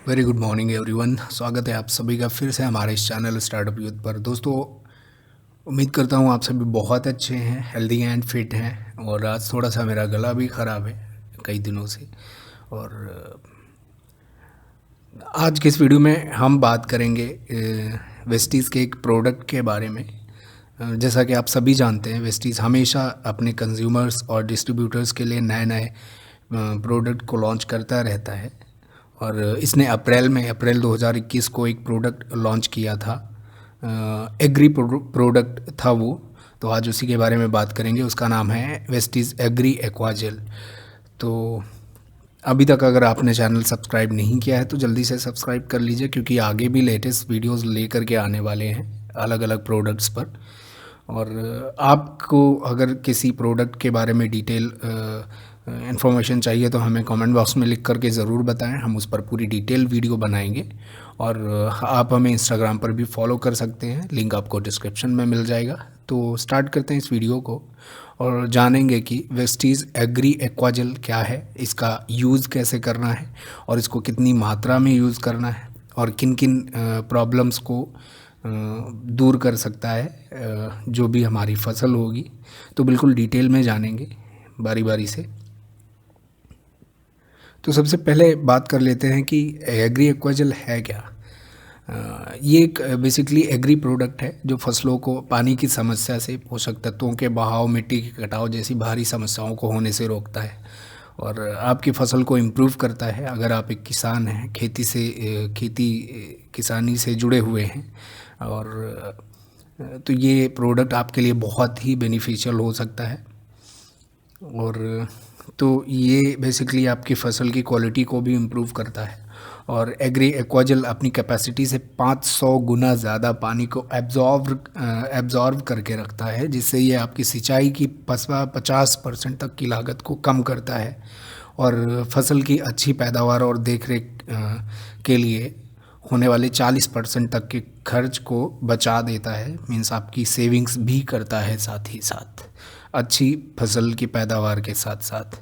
Very good morning everyone. स्वागत है आप सभी का फिर से हमारे इस चैनल स्टार्टअप यूथ पर। दोस्तों, उम्मीद करता हूँ आप सभी बहुत अच्छे हैं, हेल्दी एंड फिट हैं। और आज थोड़ा सा मेरा गला भी ख़राब है कई दिनों से। और आज के इस वीडियो में हम बात करेंगे वेस्टीज़ के एक प्रोडक्ट के बारे में। जैसा कि आप सभी जानते हैं, वेस्टीज़ हमेशा अपने कंज्यूमर्स और डिस्ट्रीब्यूटर्स के लिए नए नए प्रोडक्ट को लॉन्च करता रहता है। और इसने अप्रैल 2021 को एक प्रोडक्ट लॉन्च किया था। एग्री प्रोडक्ट था वो। तो आज उसी के बारे में बात करेंगे। उसका नाम है वेस्टीज़ एग्री एक्वाजेल। तो अभी तक अगर आपने चैनल सब्सक्राइब नहीं किया है तो जल्दी से सब्सक्राइब कर लीजिए, क्योंकि आगे भी लेटेस्ट वीडियोस लेकर के आने वाले हैं अलग अलग प्रोडक्ट्स पर। और आपको अगर किसी प्रोडक्ट के बारे में डिटेल इन्फॉर्मेशन चाहिए तो हमें कमेंट बॉक्स में लिख करके ज़रूर बताएं, हम उस पर पूरी डिटेल वीडियो बनाएंगे। और आप हमें इंस्टाग्राम पर भी फॉलो कर सकते हैं, लिंक आपको डिस्क्रिप्शन में मिल जाएगा। तो स्टार्ट करते हैं इस वीडियो को और जानेंगे कि वेस्टीज़ एग्री एक्वाजेल क्या है, इसका यूज़ कैसे करना है और इसको कितनी मात्रा में यूज़ करना है और किन किन प्रॉब्लम्स को दूर कर सकता है जो भी हमारी फसल होगी। तो बिल्कुल डिटेल में जानेंगे बारी बारी से। तो सबसे पहले बात कर लेते हैं कि एग्री एक्वाजेल है क्या। ये एक बेसिकली एग्री प्रोडक्ट है जो फसलों को पानी की समस्या से, पोषक तत्वों के बहाव, मिट्टी के कटाव जैसी भारी समस्याओं को होने से रोकता है और आपकी फसल को इम्प्रूव करता है। अगर आप एक किसान हैं, किसानी से जुड़े हुए हैं और तो ये प्रोडक्ट आपके लिए बहुत ही बेनिफिशियल हो सकता है। और तो ये बेसिकली आपकी फसल की क्वालिटी को भी इम्प्रूव करता है। और एग्री एक्वाजेल अपनी कैपेसिटी से 500 गुना ज़्यादा पानी को एब्जॉर्व करके रखता है, जिससे ये आपकी सिंचाई की 50% तक की लागत को कम करता है और फसल की अच्छी पैदावार और देखरेख के लिए होने वाले 40% तक के खर्च को बचा देता है। मीन्स आपकी सेविंग्स भी करता है साथ ही साथ, अच्छी फसल की पैदावार के साथ साथ।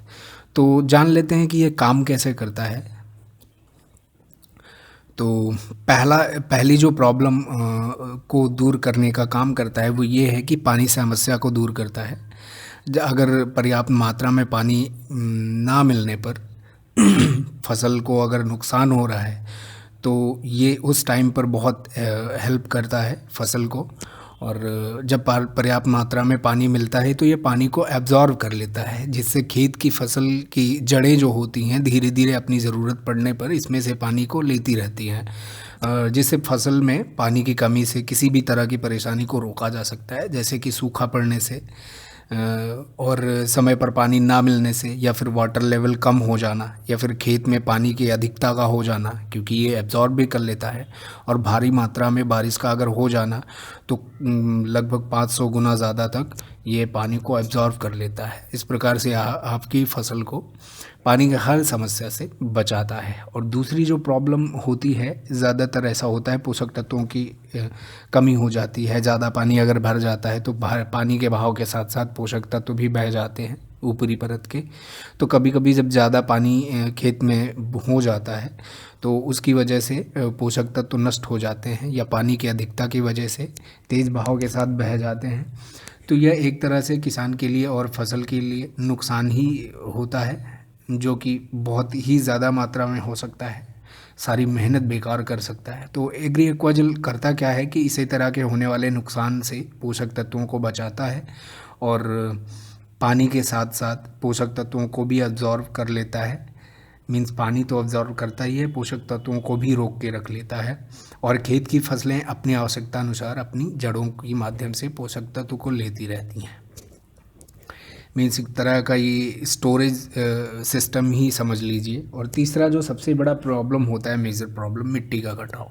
तो जान लेते हैं कि ये काम कैसे करता है। तो पहली जो प्रॉब्लम को दूर करने का काम करता है वो ये है कि पानी समस्या को दूर करता है। अगर पर्याप्त मात्रा में पानी ना मिलने पर फसल को अगर नुकसान हो रहा है तो ये उस टाइम पर बहुत हेल्प करता है फसल को। और जब पर्याप्त मात्रा में पानी मिलता है तो ये पानी को एब्जॉर्व कर लेता है, जिससे खेत की फसल की जड़ें जो होती हैं धीरे धीरे अपनी ज़रूरत पड़ने पर इसमें से पानी को लेती रहती हैं, जिससे फसल में पानी की कमी से किसी भी तरह की परेशानी को रोका जा सकता है, जैसे कि सूखा पड़ने से और समय पर पानी ना मिलने से, या फिर वाटर लेवल कम हो जाना, या फिर खेत में पानी की अधिकता का हो जाना, क्योंकि ये एब्जॉर्ब भी कर लेता है। और भारी मात्रा में बारिश का अगर हो जाना तो लगभग 500 गुना ज़्यादा तक ये पानी को एब्जॉर्ब कर लेता है। इस प्रकार से आपकी फसल को पानी की हर समस्या से बचाता है। और दूसरी जो प्रॉब्लम होती है, ज़्यादातर ऐसा होता है पोषक तत्वों की कमी हो जाती है। ज़्यादा पानी अगर भर जाता है तो पानी के बहाव के साथ साथ पोषक तत्व भी बह जाते हैं ऊपरी परत के। तो कभी कभी जब ज़्यादा पानी खेत में हो जाता है तो उसकी वजह से पोषक तत्व नष्ट हो जाते हैं, या पानी की अधिकता की वजह से तेज़ बहाव के साथ बह जाते हैं। तो यह एक तरह से किसान के लिए और फसल के लिए नुकसान ही होता है, जो कि बहुत ही ज़्यादा मात्रा में हो सकता है, सारी मेहनत बेकार कर सकता है। तो एग्री एक्वाजेल करता क्या है कि इसी तरह के होने वाले नुकसान से पोषक तत्वों को बचाता है और पानी के साथ साथ पोषक तत्वों को भी अब्जॉर्व कर लेता है। मीन्स पानी तो अब्जॉर्व करता ही है, पोषक तत्वों को भी रोक के रख लेता है और खेत की फसलें अपनी आवश्यकता अनुसार अपनी जड़ों के माध्यम से पोषक तत्व को लेती रहती हैं। मीन्स एक तरह का ये स्टोरेज सिस्टम ही समझ लीजिए। और तीसरा जो सबसे बड़ा प्रॉब्लम होता है, मेजर प्रॉब्लम, मिट्टी का कटाव।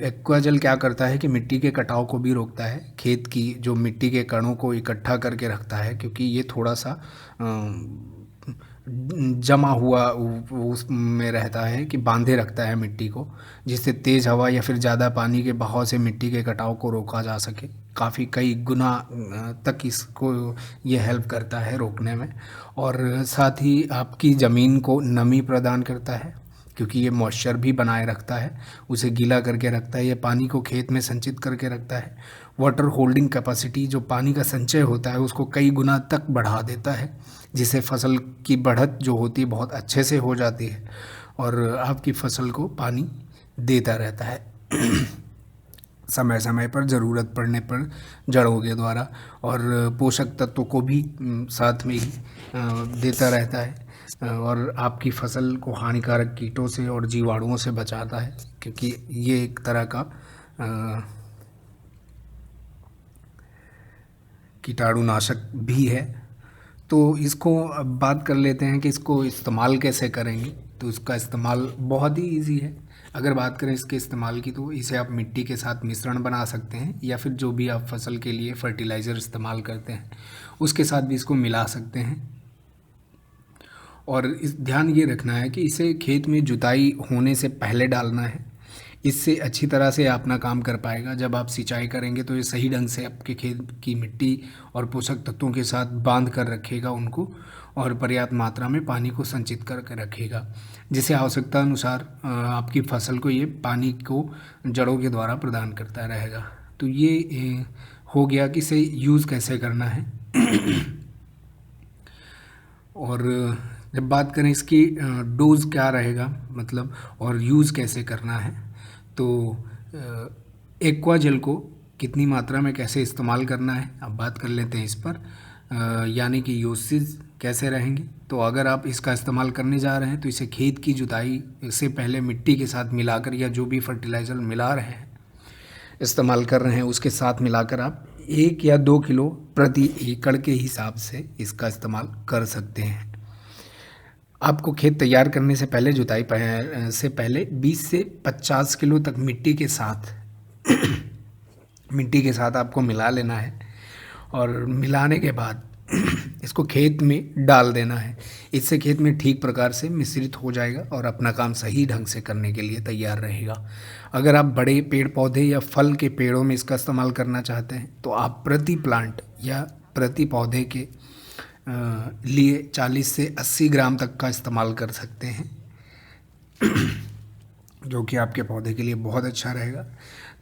एक्वाजेल क्या करता है कि मिट्टी के कटाव को भी रोकता है, खेत की जो मिट्टी के कणों को इकट्ठा करके रखता है, क्योंकि ये थोड़ा सा जमा हुआ उसमें रहता है कि बांधे रखता है मिट्टी को, जिससे तेज़ हवा या फिर ज़्यादा पानी के बहाव से मिट्टी के कटाव को रोका जा सके। काफ़ी कई गुना तक इसको ये हेल्प करता है रोकने में। और साथ ही आपकी ज़मीन को नमी प्रदान करता है, क्योंकि ये मॉइस्चर भी बनाए रखता है, उसे गीला करके रखता है, ये पानी को खेत में संचित करके रखता है। वाटर होल्डिंग कैपेसिटी, जो पानी का संचय होता है उसको कई गुना तक बढ़ा देता है, जिससे फसल की बढ़त जो होती है बहुत अच्छे से हो जाती है और आपकी फसल को पानी देता रहता है समय समय पर, ज़रूरत पड़ने पर जड़ों के द्वारा, और पोषक तत्वों को भी साथ में ही देता रहता है और आपकी फसल को हानिकारक कीटों से और जीवाणुओं से बचाता है, क्योंकि ये एक तरह का कीटाणुनाशक भी है। तो इसको अब बात कर लेते हैं कि इसको इस्तेमाल कैसे करेंगे। तो इसका इस्तेमाल बहुत ही इजी है। अगर बात करें इसके इस्तेमाल की, तो इसे आप मिट्टी के साथ मिश्रण बना सकते हैं, या फिर जो भी आप फसल के लिए फर्टिलाइज़र इस्तेमाल करते हैं उसके साथ भी इसको मिला सकते हैं। और इस ध्यान ये रखना है कि इसे खेत में जुताई होने से पहले डालना है, इससे अच्छी तरह से अपना काम कर पाएगा। जब आप सिंचाई करेंगे तो ये सही ढंग से आपके खेत की मिट्टी और पोषक तत्वों के साथ बांध कर रखेगा उनको, और पर्याप्त मात्रा में पानी को संचित करके रखेगा, जिससे आवश्यकता अनुसार आपकी फसल को ये पानी को जड़ों के द्वारा प्रदान करता रहेगा। तो ये हो गया कि इसे यूज़ कैसे करना है। और जब बात करें इसकी डोज़ क्या रहेगा, मतलब और यूज़ कैसे करना है, तो एक्वा जेल को कितनी मात्रा में कैसे इस्तेमाल करना है, अब बात कर लेते हैं इस पर। यानी कि यूसेज कैसे रहेंगे। तो अगर आप इसका इस्तेमाल करने जा रहे हैं तो इसे खेत की जुताई से पहले मिट्टी के साथ मिलाकर, या जो भी फर्टिलाइज़र मिला रहे हैं, इस्तेमाल कर रहे हैं, उसके साथ मिलाकर आप 1 या 2 किलो प्रति एकड़ के हिसाब से इसका इस्तेमाल कर सकते हैं। आपको खेत तैयार करने से पहले, जुताई से पहले 20 से 50 किलो तक मिट्टी के साथ मिट्टी के साथ आपको मिला लेना है, और मिलाने के बाद इसको खेत में डाल देना है। इससे खेत में ठीक प्रकार से मिश्रित हो जाएगा और अपना काम सही ढंग से करने के लिए तैयार रहेगा। अगर आप बड़े पेड़ पौधे या फल के पेड़ों में इसका इस्तेमाल करना चाहते हैं तो आप प्रति प्लांट या प्रति पौधे के लिए 40 से 80 ग्राम तक का इस्तेमाल कर सकते हैं, जो कि आपके पौधे के लिए बहुत अच्छा रहेगा।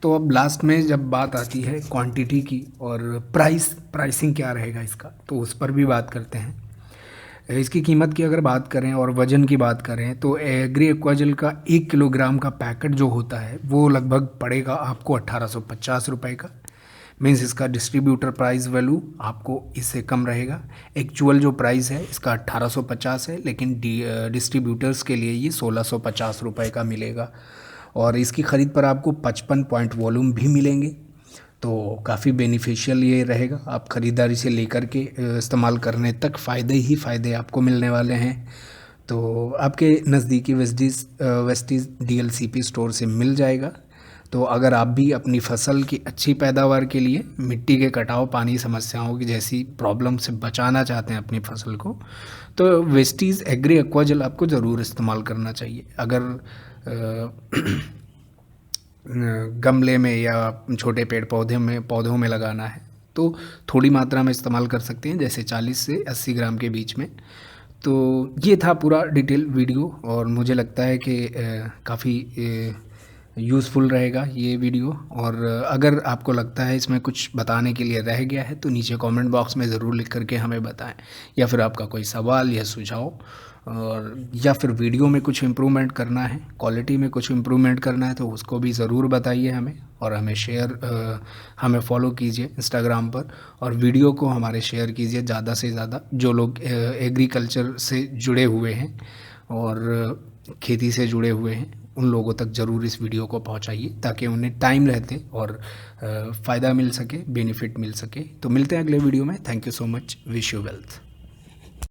तो अब लास्ट में जब बात आती है क्वांटिटी की और प्राइसिंग क्या रहेगा इसका, तो उस पर भी बात करते हैं। इसकी कीमत की अगर बात करें और वज़न की बात करें तो एग्री एक्वाजेल का 1 किलोग्राम का पैकेट जो होता है वो लगभग पड़ेगा आपको 1850 रुपये का। मीन्स इसका डिस्ट्रीब्यूटर प्राइस वैल्यू आपको इससे कम रहेगा। एक्चुअल जो प्राइस है इसका 1850 है, लेकिन डिस्ट्रीब्यूटर्स के लिए ये 1650 रुपये का मिलेगा। और इसकी ख़रीद पर आपको 55 पॉइंट वॉल्यूम भी मिलेंगे, तो काफ़ी बेनिफिशियल ये रहेगा। आप ख़रीदारी से लेकर के इस्तेमाल करने तक फ़ायदे ही फ़ायदे आपको मिलने वाले हैं। तो आपके नज़दीकी वेस्टीज़ DLCP स्टोर से मिल जाएगा। तो अगर आप भी अपनी फसल की अच्छी पैदावार के लिए मिट्टी के कटाव, पानी समस्याओं की जैसी प्रॉब्लम से बचाना चाहते हैं अपनी फसल को, तो वेस्टीज़ एग्री एक्वाजेल आपको ज़रूर इस्तेमाल करना चाहिए। अगर गमले में या छोटे पेड़ पौधों में लगाना है तो थोड़ी मात्रा में इस्तेमाल कर सकते हैं, जैसे 40 से 80 ग्राम के बीच में। तो ये था पूरा डिटेल वीडियो, और मुझे लगता है कि काफ़ी यूज़फुल रहेगा ये वीडियो। और अगर आपको लगता है इसमें कुछ बताने के लिए रह गया है तो नीचे कमेंट बॉक्स में ज़रूर लिख करके हमें बताएं, या फिर आपका कोई सवाल या सुझाव, और या फिर वीडियो में कुछ इम्प्रूवमेंट करना है, क्वालिटी में कुछ इम्प्रूवमेंट करना है, तो उसको भी ज़रूर बताइए हमें। और हमें फॉलो कीजिए इंस्टाग्राम पर, और वीडियो को हमारे शेयर कीजिए ज़्यादा से ज़्यादा। जो लोग एग्रीकल्चर से जुड़े हुए हैं और खेती से जुड़े हुए हैं उन लोगों तक ज़रूर इस वीडियो को पहुंचाइए, ताकि उन्हें टाइम रहते और फ़ायदा मिल सके, बेनिफिट मिल सके। तो मिलते हैं अगले वीडियो में। Thank you so much. Wish you wealth.